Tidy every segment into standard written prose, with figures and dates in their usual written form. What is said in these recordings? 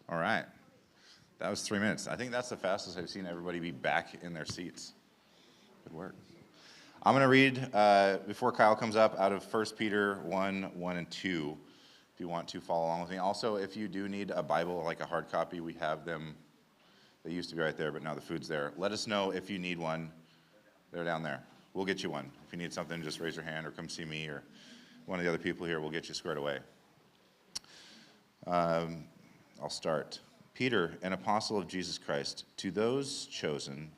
All right. That was 3 minutes. I think that's the fastest I've seen everybody be back in their seats. Good work. I'm going to read, before Kyle comes up, out of 1 Peter 1 and 2, if you want to follow along with me. Also, if you do need a Bible, like a hard copy, we have them. They used to be right there, but now the food's there. Let us know if you need one. They're down there. We'll get you one. If you need something, just raise your hand or come see me or one of the other people here. We'll get you squared away. I'll start. Peter, an apostle of Jesus Christ, to those chosen,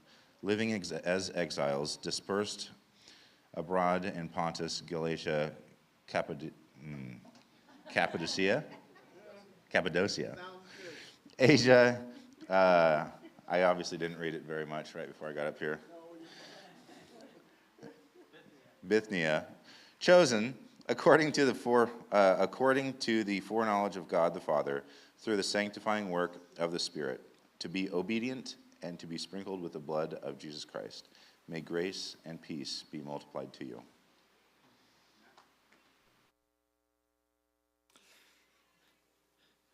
living as exiles, dispersed abroad in Pontus, Galatia, Cappadocia, Asia. I obviously didn't read it very much right before I got up here. Bithynia, chosen according to the foreknowledge of God the Father, through the sanctifying work of the Spirit, to be obedient and to be sprinkled with the blood of Jesus Christ. May grace and peace be multiplied to you.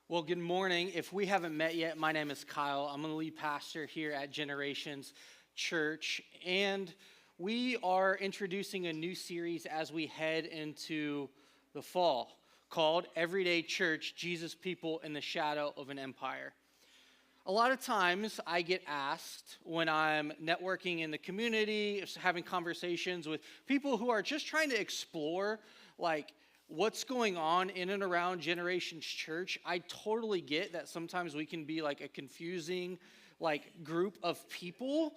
Well, good morning. If we haven't met yet, my name is Kyle. I'm the lead pastor here at Generations Church, and we are introducing a new series as we head into the fall called Everyday Church, Jesus People in the Shadow of an Empire. A lot of times I get asked when I'm networking in the community, having conversations with people who are just trying to explore, like, what's going on in and around Generations Church. I totally get that sometimes we can be like a confusing group of people,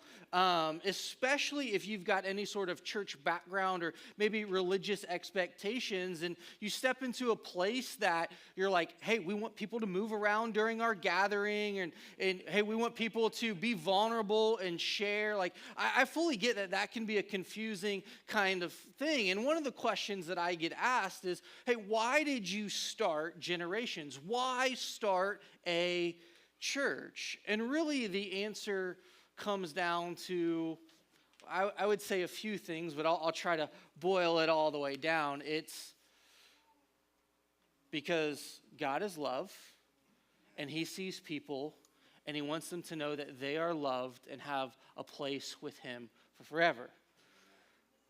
especially if you've got any sort of church background or maybe religious expectations, and you step into a place that you're like, hey, we want people to move around during our gathering, and hey, we want people to be vulnerable and share. I fully get that can be a confusing kind of thing. And one of the questions that I get asked is, hey, why did you start Generations? Why start a church? And really the answer comes down to, I would say a few things, but I'll try to boil it all the way down. It's because God is love, and he sees people, and he wants them to know that they are loved and have a place with him for forever.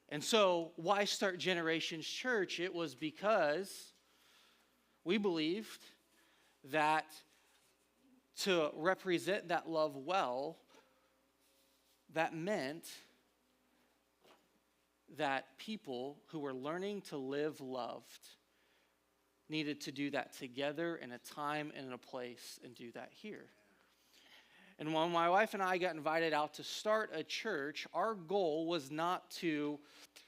And so why start Generations Church? It was because we believed that to represent that love well, that meant that people who were learning to live loved needed to do that together in a time and in a place, and do that here. And when my wife and I got invited out to start a church, our goal was not to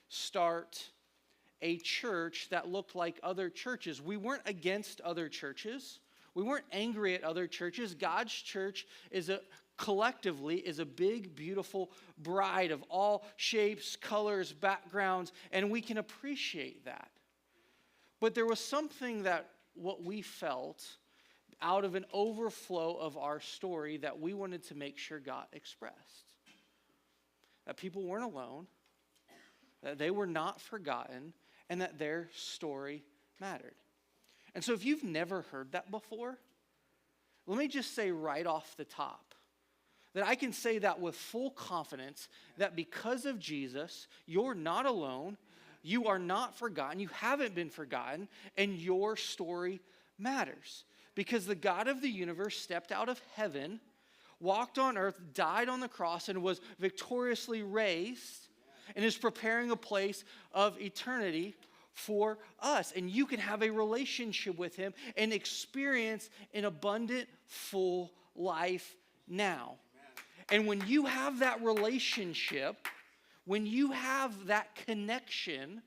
start a church that looked like other churches. We weren't against other churches. We weren't angry at other churches. God's church collectively is a big, beautiful bride of all shapes, colors, backgrounds, and we can appreciate that. But there was something what we felt out of an overflow of our story that we wanted to make sure got expressed. That people weren't alone, that they were not forgotten, and that their story mattered. And so if you've never heard that before, let me just say right off the top that I can say that with full confidence, that because of Jesus, you're not alone, you are not forgotten, you haven't been forgotten, and your story matters. Because the God of the universe stepped out of heaven, walked on earth, died on the cross, and was victoriously raised, and is preparing a place of eternity for us. And you can have a relationship with him and experience an abundant, full life now. And when you have that relationship, when you have that connection,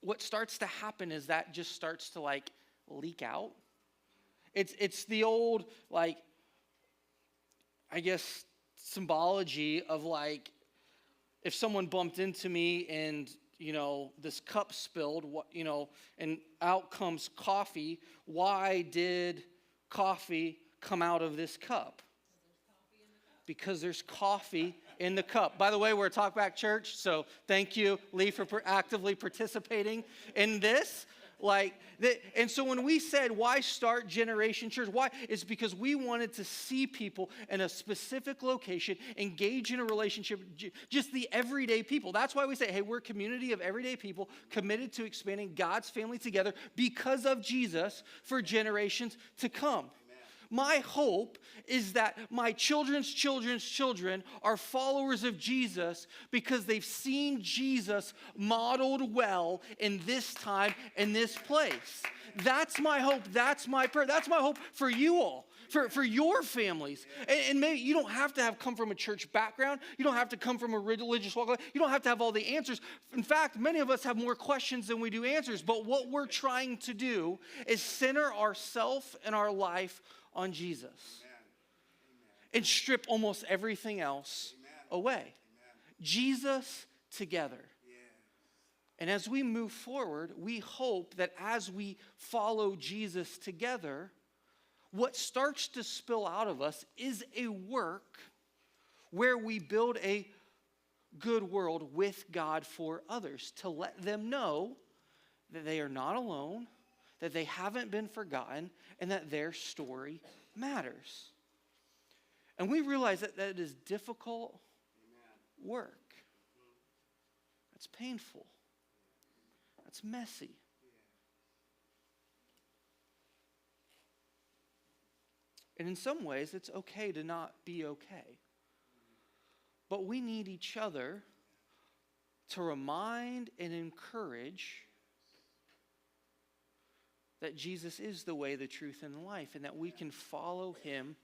what starts to happen is that just starts to leak out. It's the old, I guess, symbology of if someone bumped into me and this cup spilled, and out comes coffee. Why did coffee come out of this cup? Because there's coffee in the cup. By the way, we're a Talkback Church, so thank you, Lee, for actively participating in this. And so when we said, why start Generation Church? Why? It's because we wanted to see people in a specific location engage in a relationship, just the everyday people. That's why we say, hey, we're a community of everyday people committed to expanding God's family together because of Jesus for generations to come. My hope is that my children's children's children are followers of Jesus because they've seen Jesus modeled well in this time, in this place. That's my hope. That's my prayer. That's my hope for you all, for your families. And maybe you don't have to have come from a church background. You don't have to come from a religious walk. You don't have to have all the answers. In fact, many of us have more questions than we do answers. But what we're trying to do is center ourselves and our life on Jesus. Amen. And strip almost everything else away. Amen. Jesus together. Yeah. And as we move forward, we hope that as we follow Jesus together, what starts to spill out of us is a work where we build a good world with God for others, to let them know that they are not alone, that they haven't been forgotten, and that their story matters. And we realize that that is difficult work. That's painful. That's messy. And in some ways, it's okay to not be okay. But we need each other to remind and encourage that Jesus is the way, the truth, and the life, and that we can follow him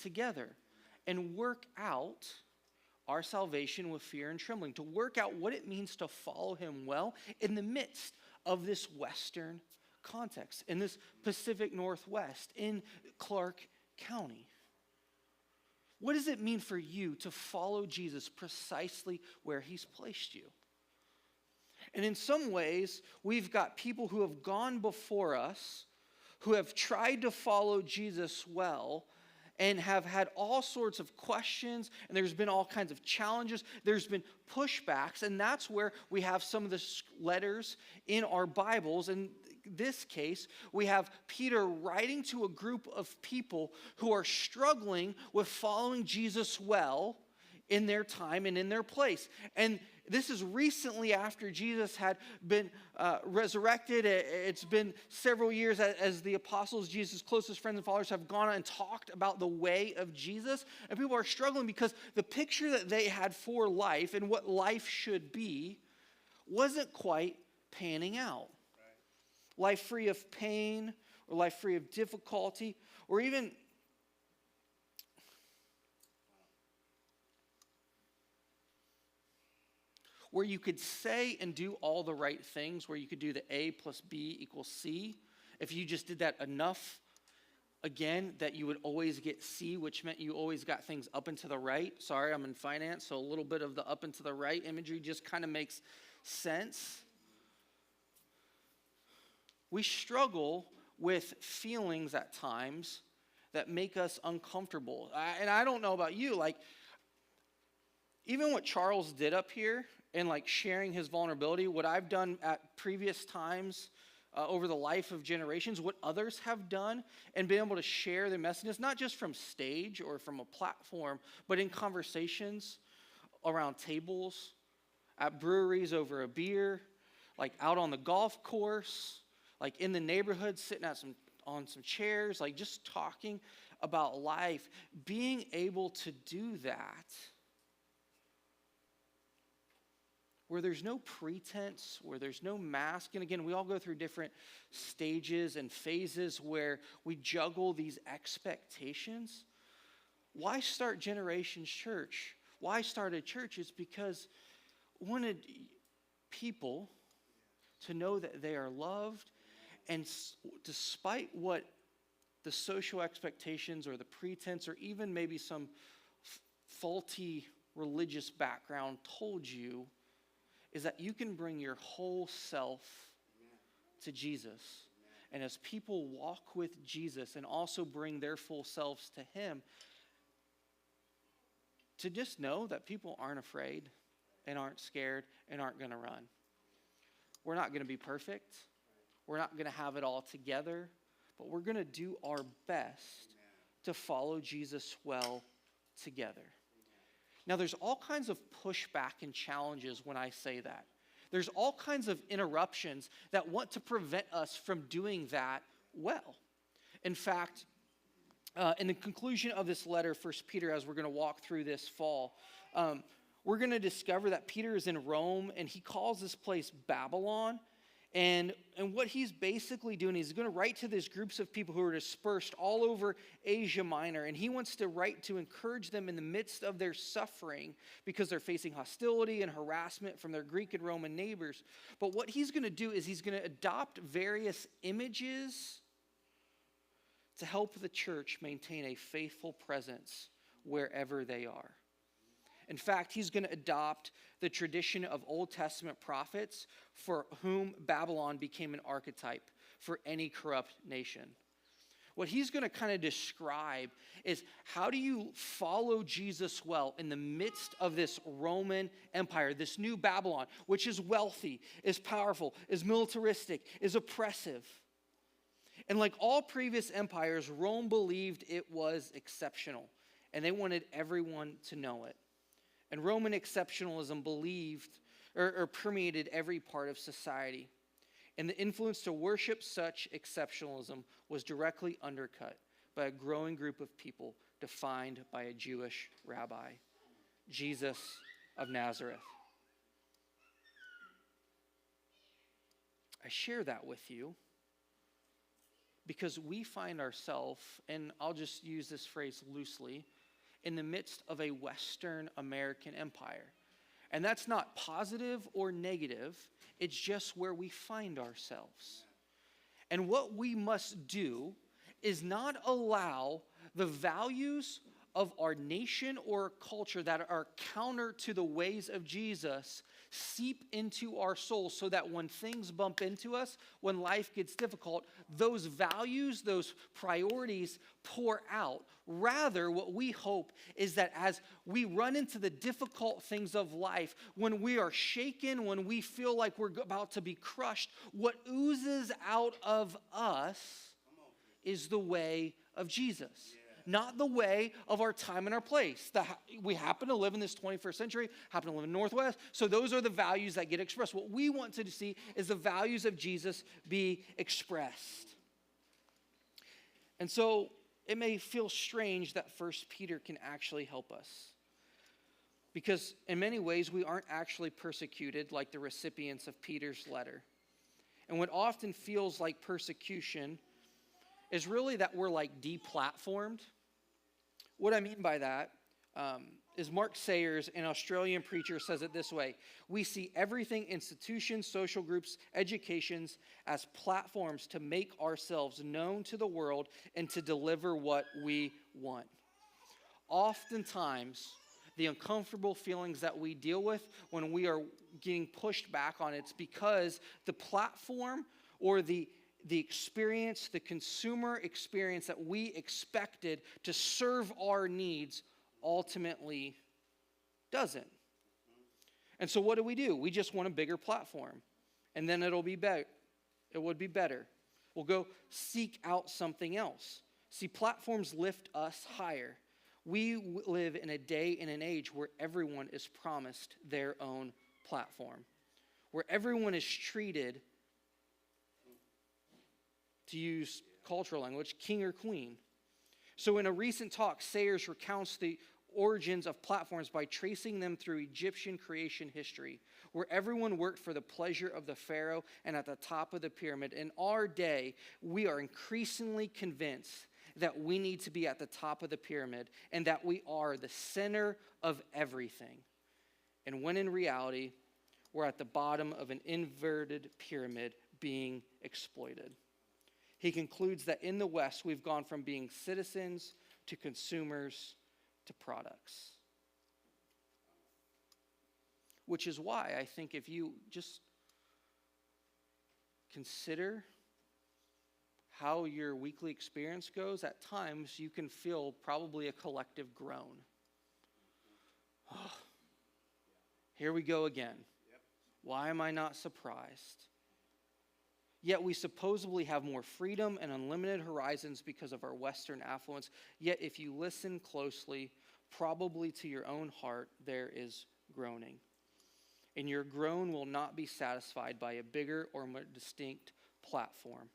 together and work out our salvation with fear and trembling, to work out what it means to follow him well in the midst of this Western context, in this Pacific Northwest, in Clark County. What does it mean for you to follow Jesus precisely where he's placed you? And in some ways, we've got people who have gone before us, who have tried to follow Jesus well, and have had all sorts of questions, and there's been all kinds of challenges. There's been pushbacks, and that's where we have some of the letters in our Bibles. In this case, we have Peter writing to a group of people who are struggling with following Jesus well in their time and in their place. And this is recently after Jesus had been resurrected. It's been several years as the apostles, Jesus' closest friends and followers, have gone and talked about the way of Jesus. And people are struggling because the picture that they had for life and what life should be wasn't quite panning out. Right. Life free of pain, or life free of difficulty, or even where you could say and do all the right things, where you could do the A plus B equals C. If you just did that enough, again, that you would always get C, which meant you always got things up and to the right. Sorry, I'm in finance, so a little bit of the up and to the right imagery just kind of makes sense. We struggle with feelings at times that make us uncomfortable. And I don't know about you, like, even what Charles did up here, and like sharing his vulnerability, what I've done at previous times over the life of generations, what others have done, and being able to share their messages, not just from stage or from a platform, but in conversations around tables, at breweries over a beer, like out on the golf course, like in the neighborhood, sitting on some chairs, like just talking about life. Being able to do that where there's no pretense, where there's no mask. And again, we all go through different stages and phases where we juggle these expectations. Why start Generations Church? Why start a church? It's because we wanted people to know that they are loved, and despite what the social expectations or the pretense or even maybe some faulty religious background told you, is that you can bring your whole self to Jesus. And as people walk with Jesus and also bring their full selves to him, to just know that people aren't afraid and aren't scared and aren't going to run. We're not going to be perfect. We're not going to have it all together, but we're going to do our best to follow Jesus well together. Now, there's all kinds of pushback and challenges when I say that. There's all kinds of interruptions that want to prevent us from doing that well. In fact, in the conclusion of this letter, 1 Peter, as we're going to walk through this fall, we're going to discover that Peter is in Rome, and he calls this place Babylon. And what he's basically doing, he's going to write to these groups of people who are dispersed all over Asia Minor. And he wants to write to encourage them in the midst of their suffering because they're facing hostility and harassment from their Greek and Roman neighbors. But what he's going to do is he's going to adopt various images to help the church maintain a faithful presence wherever they are. In fact, he's going to adopt the tradition of Old Testament prophets for whom Babylon became an archetype for any corrupt nation. What he's going to kind of describe is how do you follow Jesus well in the midst of this Roman Empire, this new Babylon, which is wealthy, is powerful, is militaristic, is oppressive. And like all previous empires, Rome believed it was exceptional, and they wanted everyone to know it. And Roman exceptionalism believed or permeated every part of society. And the influence to worship such exceptionalism was directly undercut by a growing group of people defined by a Jewish rabbi, Jesus of Nazareth. I share that with you because we find ourselves, and I'll just use this phrase loosely, in the midst of a Western American empire. And that's not positive or negative. It's just where we find ourselves. And what we must do is not allow the values of our nation or culture that are counter to the ways of Jesus seep into our souls so that when things bump into us, when life gets difficult, those values, those priorities pour out. Rather, what we hope is that as we run into the difficult things of life, when we are shaken, when we feel like we're about to be crushed, what oozes out of us is the way of Jesus. Not the way of our time and our place. We happen to live in this 21st century, happen to live in the Northwest, so those are the values that get expressed. What we want to see is the values of Jesus be expressed. And so it may feel strange that 1 Peter can actually help us. Because in many ways, we aren't actually persecuted like the recipients of Peter's letter. And what often feels like persecution is really that we're like deplatformed. What I mean by that is Mark Sayers, an Australian preacher, says it this way: we see everything, institutions, social groups, educations, as platforms to make ourselves known to the world and to deliver what we want. Oftentimes, the uncomfortable feelings that we deal with when we are getting pushed back on, it's because the platform or the experience, the consumer experience that we expected to serve our needs ultimately doesn't. And so what do? We just want a bigger platform. And then it'll be better. It would be better. We'll go seek out something else. See, platforms lift us higher. We live in a day and an age where everyone is promised their own platform, where everyone is treated, to use cultural language, king or queen. So in a recent talk, Sayers recounts the origins of platforms by tracing them through Egyptian creation history, where everyone worked for the pleasure of the pharaoh and at the top of the pyramid. In our day, we are increasingly convinced that we need to be at the top of the pyramid and that we are the center of everything. And when in reality, we're at the bottom of an inverted pyramid being exploited. He concludes that in the West, we've gone from being citizens to consumers to products. Which is why I think if you just consider how your weekly experience goes, at times you can feel probably a collective groan. Oh, here we go again. Why am I not surprised? Yet we supposedly have more freedom and unlimited horizons because of our Western affluence. Yet if you listen closely, probably to your own heart, there is groaning. And your groan will not be satisfied by a bigger or more distinct platform.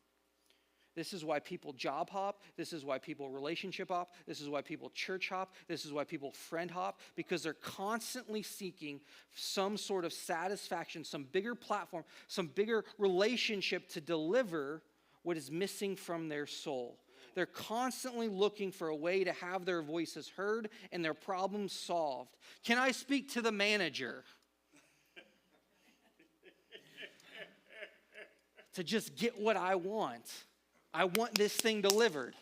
This is why people job hop. This is why people relationship hop. This is why people church hop. This is why people friend hop, because they're constantly seeking some sort of satisfaction, some bigger platform, some bigger relationship to deliver what is missing from their soul. They're constantly looking for a way to have their voices heard and their problems solved. Can I speak to the manager? To just get what I want. I want this thing delivered.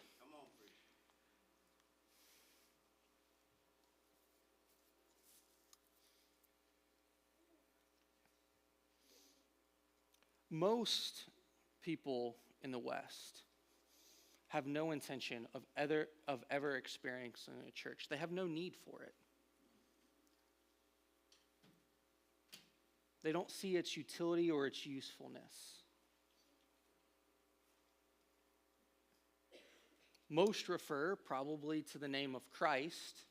Most people in the West have no intention of ever experiencing a church. They have no need for it. They don't see its utility or its usefulness. Most refer probably to the name of Christ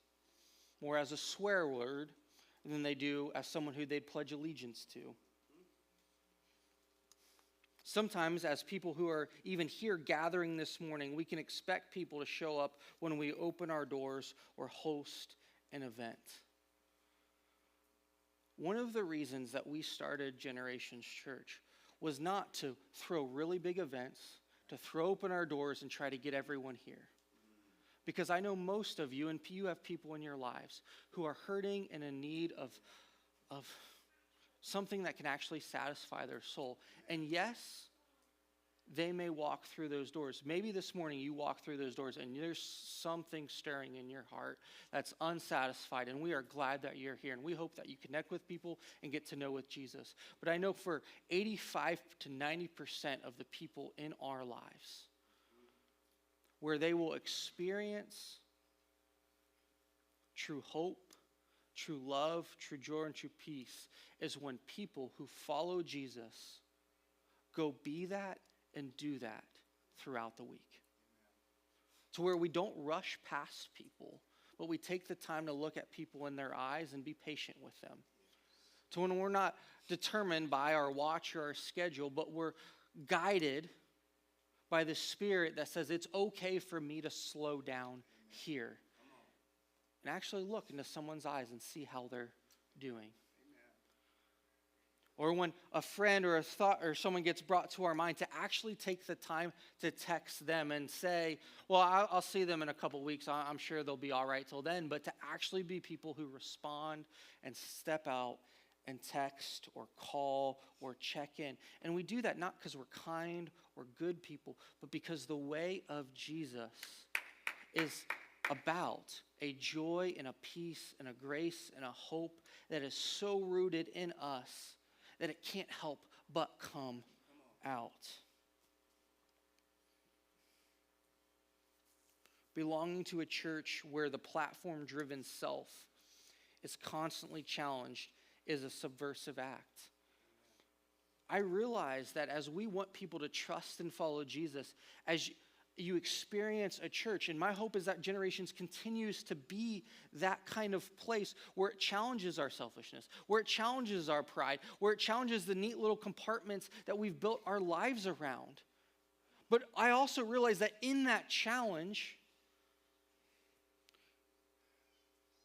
more as a swear word than they do as someone who they'd pledge allegiance to. Sometimes, as people who are even here gathering this morning, we can expect people to show up when we open our doors or host an event. One of the reasons that we started Generations Church was not to throw really big events, to throw open our doors and try to get everyone here. Because I know most of you, and you have people in your lives who are hurting and in need of something that can actually satisfy their soul. And yes, they may walk through those doors. Maybe this morning you walk through those doors and there's something stirring in your heart that's unsatisfied. And we are glad that you're here. And we hope that you connect with people and get to know with Jesus. But I know for 85 to 90% of the people in our lives, where they will experience true hope, true love, true joy, and true peace, is when people who follow Jesus go be that and do that throughout the week. To where we don't rush past people, but we take the time to look at people in their eyes and be patient with them. To when we're not determined by our watch or our schedule, but we're guided by the Spirit that says it's okay for me to slow down here. And actually look into someone's eyes and see how they're doing. Or when a friend or a thought or someone gets brought to our mind, to actually take the time to text them and say, well, I'll see them in a couple weeks. I'm sure they'll be all right till then. But to actually be people who respond and step out and text or call or check in. And we do that not because we're kind or good people, but because the way of Jesus is about a joy and a peace and a grace and a hope that is so rooted in us that it can't help but come out. Belonging to a church where the platform-driven self is constantly challenged is a subversive act. I realize that as we want people to trust and follow Jesus, as you experience a church, and my hope is that Generations continues to be that kind of place where it challenges our selfishness, where it challenges our pride, where it challenges the neat little compartments that we've built our lives around. But I also realize that in that challenge,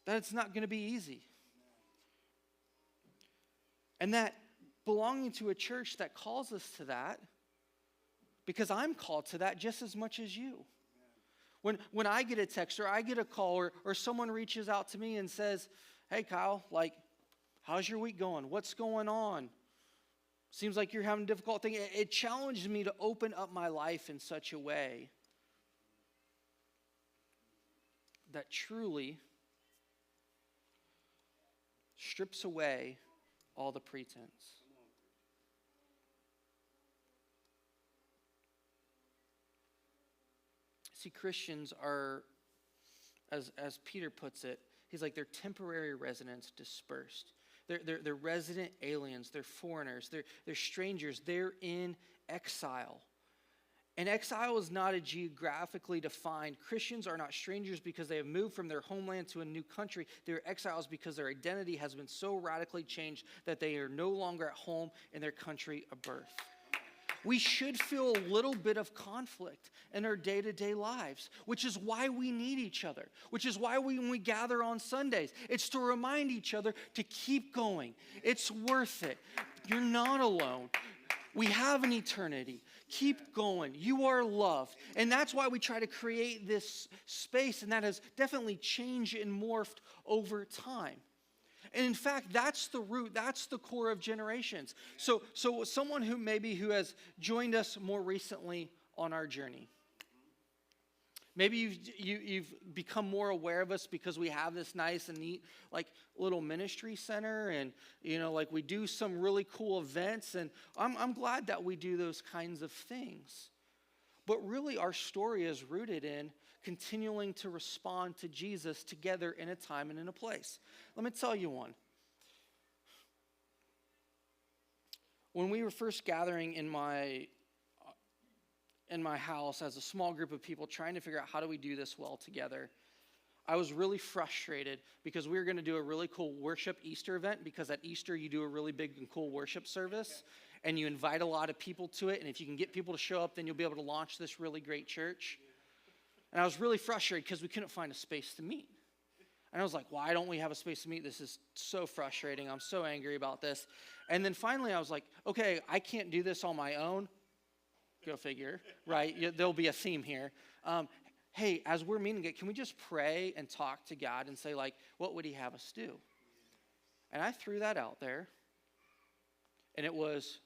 that it's not going to be easy. And that belonging to a church that calls us to that, because I'm called to that just as much as you. When I get a text or I get a call or someone reaches out to me and says, hey, Kyle, how's your week going? What's going on? Seems like you're having a difficult thing. It challenged me to open up my life in such a way that truly strips away all the pretense. See, Christians are, as Peter puts it, he's like they're temporary residents dispersed. They're resident aliens. They're foreigners. They're strangers. They're in exile. And exile is not a geographically defined. Christians are not strangers because they have moved from their homeland to a new country. They're exiles because their identity has been so radically changed that they are no longer at home in their country of birth. We should feel a little bit of conflict in our day-to-day lives, which is why we need each other, which is why when we gather on Sundays, it's to remind each other to keep going. It's worth it. You're not alone. We have an eternity. Keep going. You are loved. And that's why we try to create this space, and that has definitely changed and morphed over time. And in fact, that's the root, that's the core of Generations. So someone who has joined us more recently on our journey. Maybe you've become more aware of us because we have this nice and neat like little ministry center, and like we do some really cool events, and I'm glad that we do those kinds of things. But really our story is rooted in continuing to respond to Jesus together in a time and in a place. Let me tell you one. When we were first gathering in my house as a small group of people trying to figure out how do we do this well together, I was really frustrated because we were going to do a really cool worship Easter event, because at Easter you do a really big and cool worship service and you invite a lot of people to it, and if you can get people to show up, then you'll be able to launch this really great church. And I was really frustrated because we couldn't find a space to meet. And I was like, why don't we have a space to meet? This is so frustrating. I'm so angry about this. And then finally I was like, okay, I can't do this on my own. Go figure, right? There'll be a theme here. Hey, as we're meeting it, can we just pray and talk to God and say, like, what would he have us do? And I threw that out there. And it was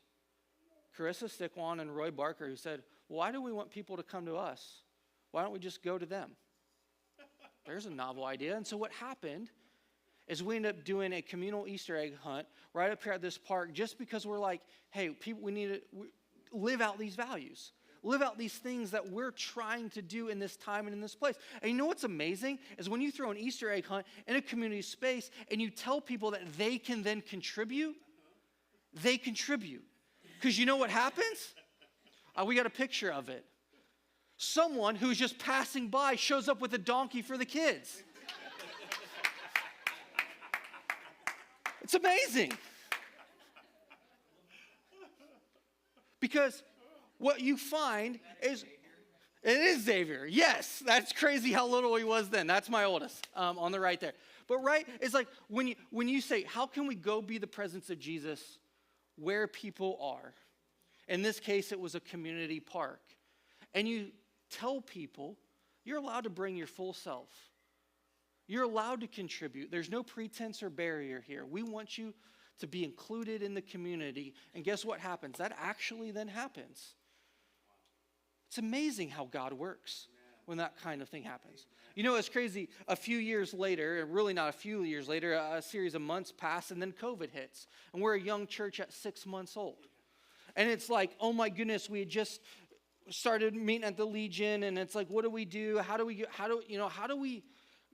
Carissa Stickwan and Roy Barker who said, why do we want people to come to us? Why don't we just go to them? There's a novel idea. And so what happened is we ended up doing a communal Easter egg hunt right up here at this park, just because we're like, hey, people, we need to live out these values. Live out these things that we're trying to do in this time and in this place. And you know what's amazing is when you throw an Easter egg hunt in a community space and you tell people that they can then contribute, they contribute. Because you know what happens? We got a picture of it. Someone who's just passing by shows up with a donkey for the kids. It's amazing. Because what you find is, it is Xavier. Yes, that's crazy how little he was then. That's my oldest on the right there. But right, it's like when you say, how can we go be the presence of Jesus where people are? In this case, it was a community park. And you tell people, you're allowed to bring your full self. You're allowed to contribute. There's no pretense or barrier here. We want you to be included in the community. And guess what happens? That actually then happens. It's amazing how God works when that kind of thing happens. You know, it's crazy. A few years later, and really not a few years later, a series of months pass, and then COVID hits. And we're a young church at 6 months old. And it's like, oh my goodness, we had just started meeting at the Legion, and it's like, what do we do? How do we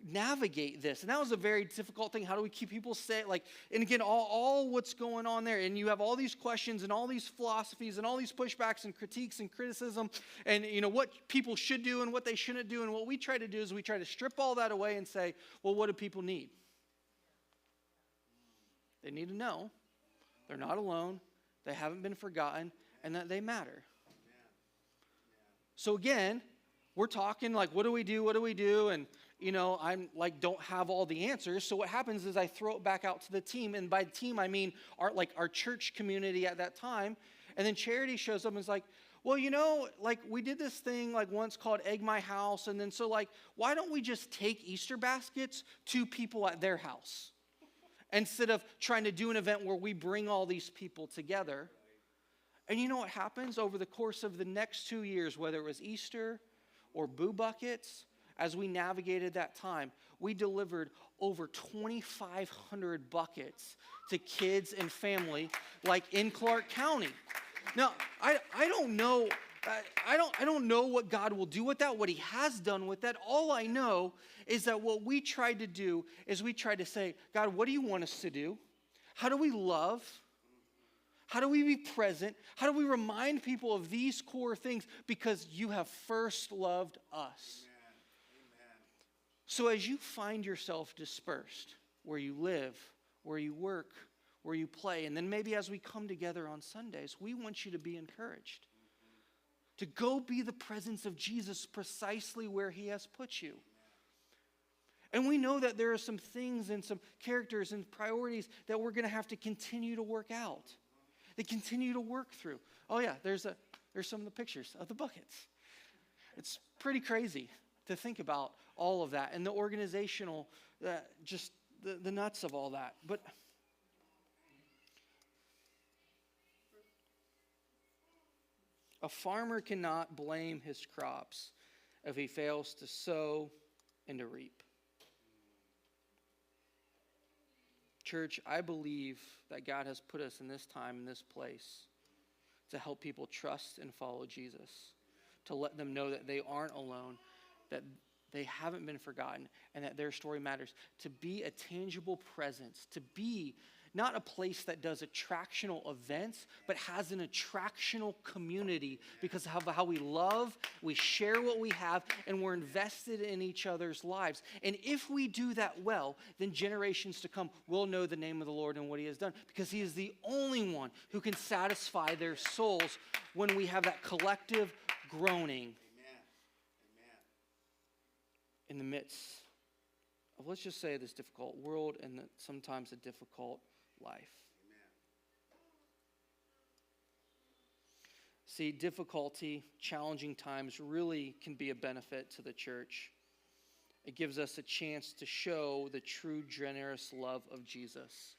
navigate this? And that was a very difficult thing. How do we keep people safe? Like, and again, all what's going on there, and you have all these questions and all these philosophies and all these pushbacks and critiques and criticism, and what people should do and what they shouldn't do. And what we try to do is we try to strip all that away and say, well, what do people need? They need to know they're not alone, they haven't been forgotten, and that they matter. So again, we're talking like, what do we do? What do we do? And, I'm like, don't have all the answers. So what happens is I throw it back out to the team. And by team, I mean our church community at that time. And then Charity shows up and is like, well, we did this thing like once called Egg My House. And then so like, why don't we just take Easter baskets to people at their house? Instead of trying to do an event where we bring all these people together. And you know what happens over the course of the next 2 years, whether it was Easter or Boo Buckets, as we navigated that time, we delivered over 2,500 buckets to kids and family, like in Clark County. Now, I don't know. I don't know what God will do with that, what he has done with that. All I know is that what we tried to do is we tried to say, God, what do you want us to do? How do we love? How do we be present? How do we remind people of these core things? Because you have first loved us. Amen. So as you find yourself dispersed, where you live, where you work, where you play, and then maybe as we come together on Sundays, we want you to be encouraged. To go be the presence of Jesus precisely where he has put you. And we know that there are some things and some characters and priorities that we're going to have to continue to work out. They continue to work through. Oh yeah, there's some of the pictures of the buckets. It's pretty crazy to think about all of that and the organizational, just the nuts of all that. But a farmer cannot blame his crops if he fails to sow and to reap. Church, I believe that God has put us in this time, in this place, to help people trust and follow Jesus, to let them know that they aren't alone, that they haven't been forgotten, and that their story matters, to be a tangible presence, to be not a place that does attractional events, but has an attractional community because of how we love, we share what we have, and we're invested in each other's lives. And if we do that well, then generations to come will know the name of the Lord and what he has done, because he is the only one who can satisfy their souls when we have that collective groaning in the midst of, let's just say, this difficult world and sometimes a difficult life. Amen. See, difficulty, challenging times really can be a benefit to the church. It gives us a chance to show the true generous love of Jesus,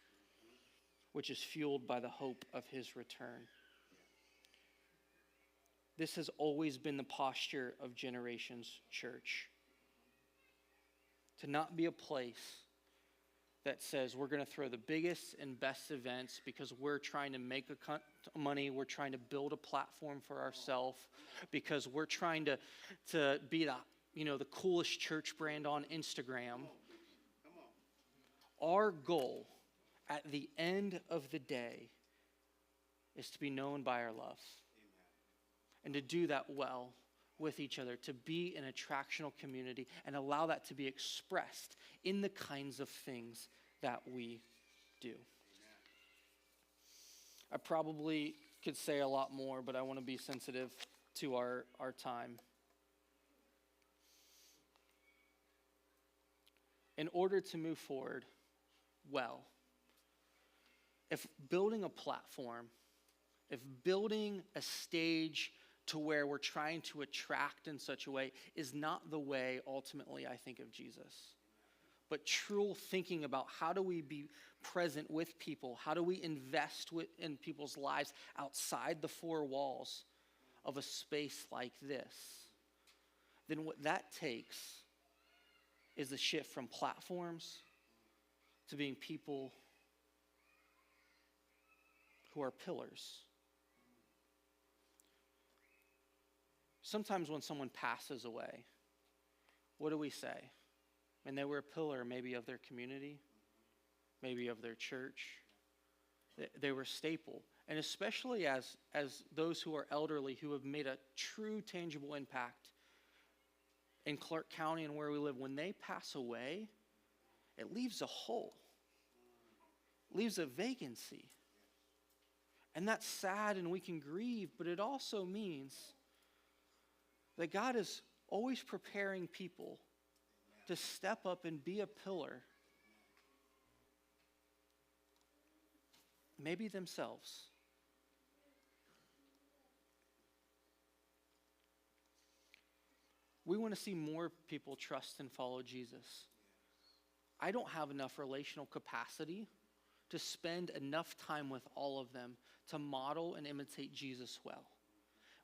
which is fueled by the hope of his return. This has always been the posture of Generations Church. To not be a place that says we're going to throw the biggest and best events because we're trying to make money, we're trying to build a platform for ourselves, because we're trying to be the coolest church brand on Instagram. Our goal at the end of the day is to be known by our love. And to do that well with each other, to be an attractional community and allow that to be expressed in the kinds of things that we do. Amen. I probably could say a lot more, but I want to be sensitive to our time. In order to move forward well, if building a platform, if building a stage to where we're trying to attract in such a way is not the way ultimately I think of Jesus. But true thinking about how do we be present with people, how do we invest in people's lives outside the four walls of a space like this, then what that takes is the shift from platforms to being people who are pillars. Sometimes when someone passes away, what do we say? And they were a pillar maybe of their community, maybe of their church. They were a staple. And especially as those who are elderly, who have made a true tangible impact in Clark County and where we live, when they pass away, it leaves a hole, leaves a vacancy. And that's sad and we can grieve, but it also means that God is always preparing people to step up and be a pillar. Maybe themselves. We want to see more people trust and follow Jesus. I don't have enough relational capacity to spend enough time with all of them to model and imitate Jesus well.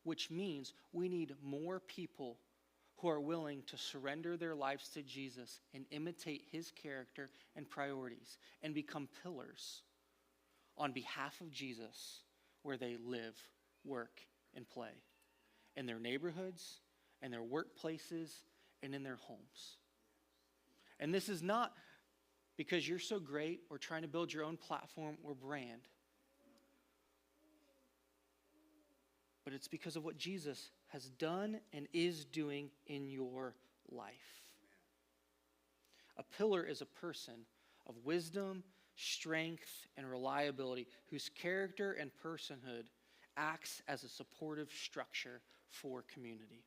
Which means we need more people who are willing to surrender their lives to Jesus and imitate his character and priorities and become pillars on behalf of Jesus where they live, work, and play. In their neighborhoods, in their workplaces, and in their homes. And this is not because you're so great or trying to build your own platform or brand. but it's because of what Jesus has done and is doing in your life. A pillar is a person of wisdom, strength, and reliability whose character and personhood acts as a supportive structure for community.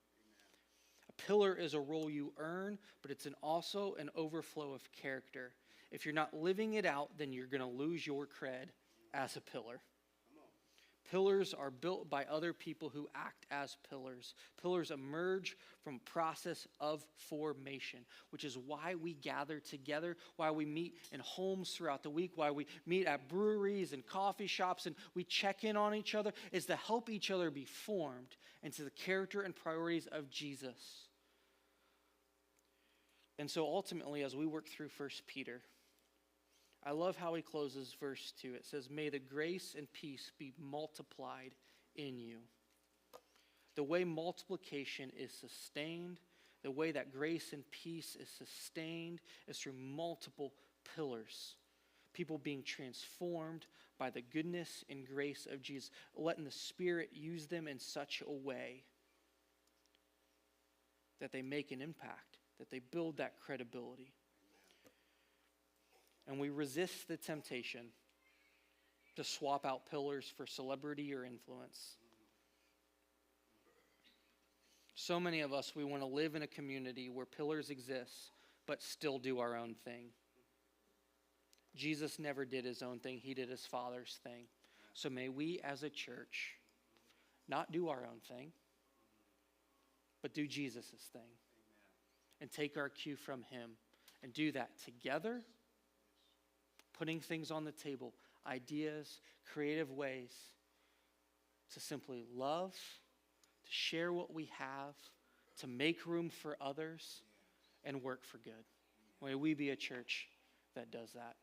A pillar is a role you earn, but it's also an overflow of character. If you're not living it out, then you're going to lose your cred as a pillar. Pillars are built by other people who act as pillars. Pillars emerge from a process of formation, which is why we gather together, why we meet in homes throughout the week, why we meet at breweries and coffee shops, and we check in on each other, is to help each other be formed into the character and priorities of Jesus. And so ultimately, as we work through 1 Peter, I love how he closes verse 2. It says, "May the grace and peace be multiplied in you." The way multiplication is sustained, the way that grace and peace is sustained is through multiple pillars. People being transformed by the goodness and grace of Jesus, letting the Spirit use them in such a way that they make an impact, that they build that credibility. And we resist the temptation to swap out pillars for celebrity or influence. So many of us, we want to live in a community where pillars exist, but still do our own thing. Jesus never did his own thing. He did his Father's thing. So may we as a church not do our own thing, but do Jesus' thing. And take our cue from him and do that together, putting things on the table, ideas, creative ways to simply love, to share what we have, to make room for others, and work for good. May we be a church that does that.